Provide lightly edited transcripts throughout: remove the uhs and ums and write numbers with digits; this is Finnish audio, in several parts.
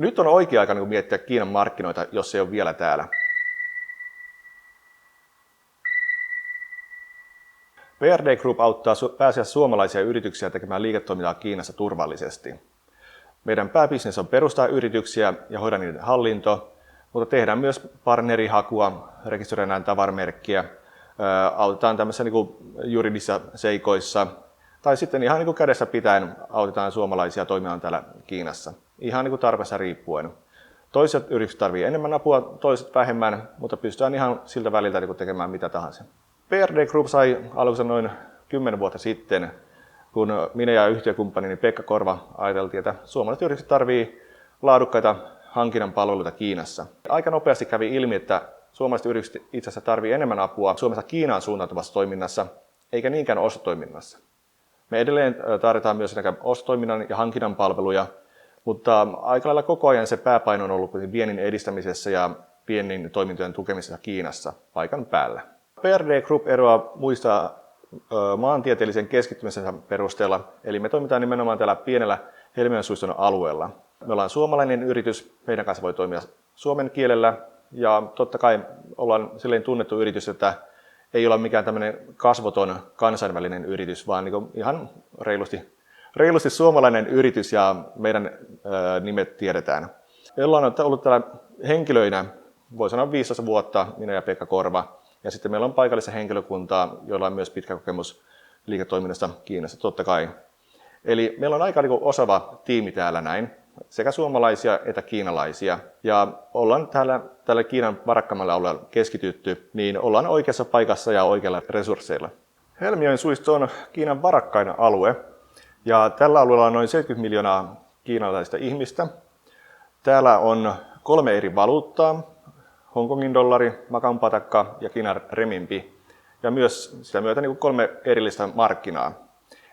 Nyt on oikea aika miettiä Kiinan markkinoita, jos se ei ole vielä täällä. PRD Group auttaa pääasiassa suomalaisia yrityksiä tekemään liiketoimintaa Kiinassa turvallisesti. Meidän pääbisnes on perustaa yrityksiä ja hoida niiden hallinto, mutta tehdään myös partnerihakua, rekisteröidään tavaramerkkiä, autetaan tämmöisissä juridisissa seikoissa, tai sitten ihan kädessä pitäen autetaan suomalaisia toimimaan täällä Kiinassa, ihan tarpeessa riippuen. Toiset yritykset tarvitsevat enemmän apua, toiset vähemmän, mutta pystytään ihan siltä väliltä tekemään mitä tahansa. PRD Group sai alunsa noin 10 vuotta sitten, kun minä ja yhtiökumppanini Pekka Korva ajateltiin, että suomalaiset yritykset tarvitsevat laadukkaita hankinnan palveluita Kiinassa. Aika nopeasti kävi ilmi, että suomalaiset yritykset itse asiassa tarvitsevat enemmän apua Suomesta Kiinaan suuntautuvassa toiminnassa, eikä niinkään ostotoiminnassa. Me edelleen tarjotaan myös ostotoiminnan ja hankinnan palveluja, mutta aika lailla koko ajan se pääpaino on ollut viennin edistämisessä ja viennin toimintojen tukemisessa Kiinassa paikan päällä. PRD Group eroaa muista maantieteellisen keskittymisensä perusteella, eli me toimitaan nimenomaan täällä pienellä Helmiansuiston alueella. Me ollaan suomalainen yritys, meidän kanssa voi toimia suomen kielellä ja totta kai ollaan silleen tunnettu yritys, että ei olla mikään tämmöinen kasvoton kansainvälinen yritys, vaan ihan reilusti suomalainen yritys ja meidän nimet tiedetään. Me ollaan ollut täällä henkilöinä, voi sanoa 15 vuotta, minä ja Pekka Korva. Ja sitten meillä on paikallista henkilökuntaa, joilla on myös pitkä kokemus liiketoiminnasta Kiinassa, totta kai. Eli meillä on aika osaava tiimi täällä näin, sekä suomalaisia että kiinalaisia. Ja ollaan tällä Kiinan varakkaammalle alueella keskitytty, niin ollaan oikeassa paikassa ja oikeilla resursseilla. Helmiansuisto on Kiinan varakkain alue, ja tällä alueella on noin 70 miljoonaa kiinalaista ihmistä. Täällä on 3 eri valuuttaa. Hongkongin dollari, Macaon patakka ja Kiinan renminbi, ja myös sitä myötä 3 erillistä markkinaa.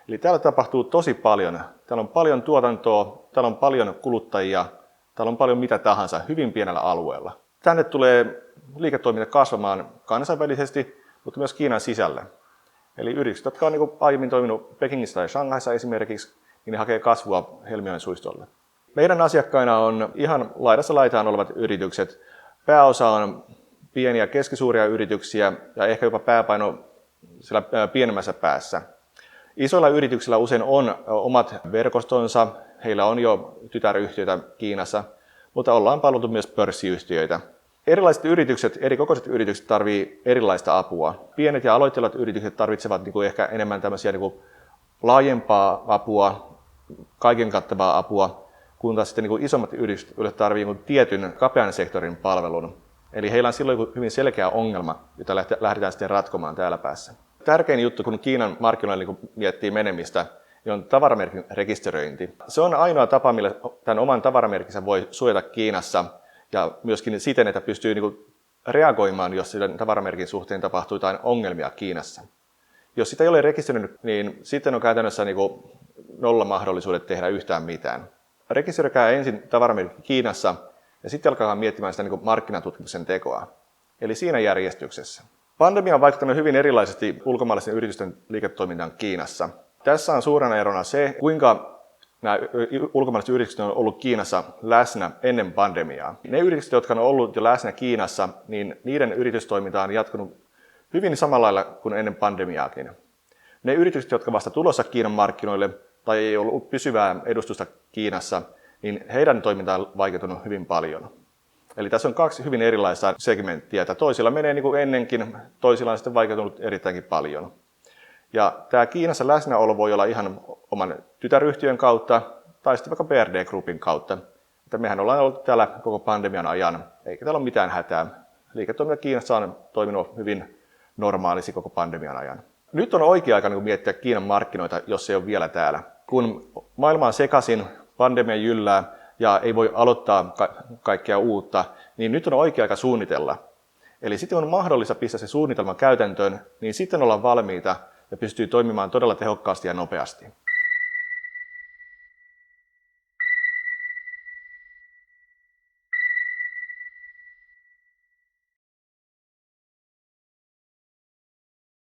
Eli täällä tapahtuu tosi paljon. Täällä on paljon tuotantoa, täällä on paljon kuluttajia, täällä on paljon mitä tahansa hyvin pienellä alueella. Tänne tulee liiketoiminta kasvamaan kansainvälisesti, mutta myös Kiinan sisällä. Eli yritykset, jotka on aiemmin toiminut Pekingissä tai Shanghaissa esimerkiksi, niin ne hakee kasvua Helmiansuistolle. Meidän asiakkaina on ihan laidassa laitaan olevat yritykset. Pääosa on pieniä ja keskisuuria yrityksiä ja ehkä jopa pääpaino siellä pienemmässä päässä. Isoilla yrityksillä usein on omat verkostonsa, heillä on jo tytäryhtiöitä Kiinassa, mutta ollaan palveltu myös pörssiyhtiöitä. Erilaiset yritykset, erikokoiset yritykset tarvitsevat erilaista apua. Pienet ja aloittelevat yritykset tarvitsevat ehkä enemmän tämmöisiä laajempaa apua, kaiken kattavaa apua, kun taas sitten isommat yritykset tarvitsevat tietyn kapean sektorin palvelun. Eli heillä on silloin hyvin selkeä ongelma, jota lähdetään sitten ratkomaan täällä päässä. Tärkein juttu, kun Kiinan markkinoilla miettii menemistä, on tavaramerkin rekisteröinti. Se on ainoa tapa, millä tämän oman tavaramerkinsä voi suojata Kiinassa ja myöskin siten, että pystyy reagoimaan, jos sen tavaramerkin suhteen tapahtuu jotain ongelmia Kiinassa. Jos sitä ei ole rekisteröinyt, niin sitten on käytännössä nolla mahdollisuudet tehdä yhtään mitään. Rekisteröikää ensin tavaramerkki Kiinassa ja sitten alkaa miettimään sitä markkinatutkimuksen tekoa. Eli siinä järjestyksessä. Pandemia on vaikuttanut hyvin erilaisesti ulkomaalaisten yritysten liiketoimintaan Kiinassa. Tässä on suurena erona se, kuinka nämä ulkomaalaiset yritykset on ollut Kiinassa läsnä ennen pandemiaa. Ne yritykset, jotka on ollut jo läsnä Kiinassa, niin niiden yritystoiminta on jatkunut hyvin samalla lailla kuin ennen pandemiaakin. Ne yritykset, jotka vasta tulossa Kiinan markkinoille tai ei ollut pysyvää edustusta Kiinassa, niin heidän toiminta on vaikeutunut hyvin paljon. Eli tässä on 2 hyvin erilaista segmenttiä, että toisilla menee ennenkin, toisilla on sitten vaikeutunut erittäinkin paljon. Ja tämä Kiinassa läsnäolo voi olla ihan oman tytäryhtiön kautta tai sitten vaikka PRD Groupin kautta. Että mehän ollaan ollut täällä koko pandemian ajan, eikä täällä ole mitään hätää. Liiketoiminta Kiinassa on toiminut hyvin normaalisti koko pandemian ajan. Nyt on oikea aika miettiä Kiinan markkinoita, jos se ei ole vielä täällä. Kun maailma on sekaisin, pandemia jyllää ja ei voi aloittaa kaikkea uutta, niin nyt on oikea aika suunnitella. Eli sitten on mahdollista pistää se suunnitelma käytäntöön, niin sitten ollaan valmiita ja pystyy toimimaan todella tehokkaasti ja nopeasti.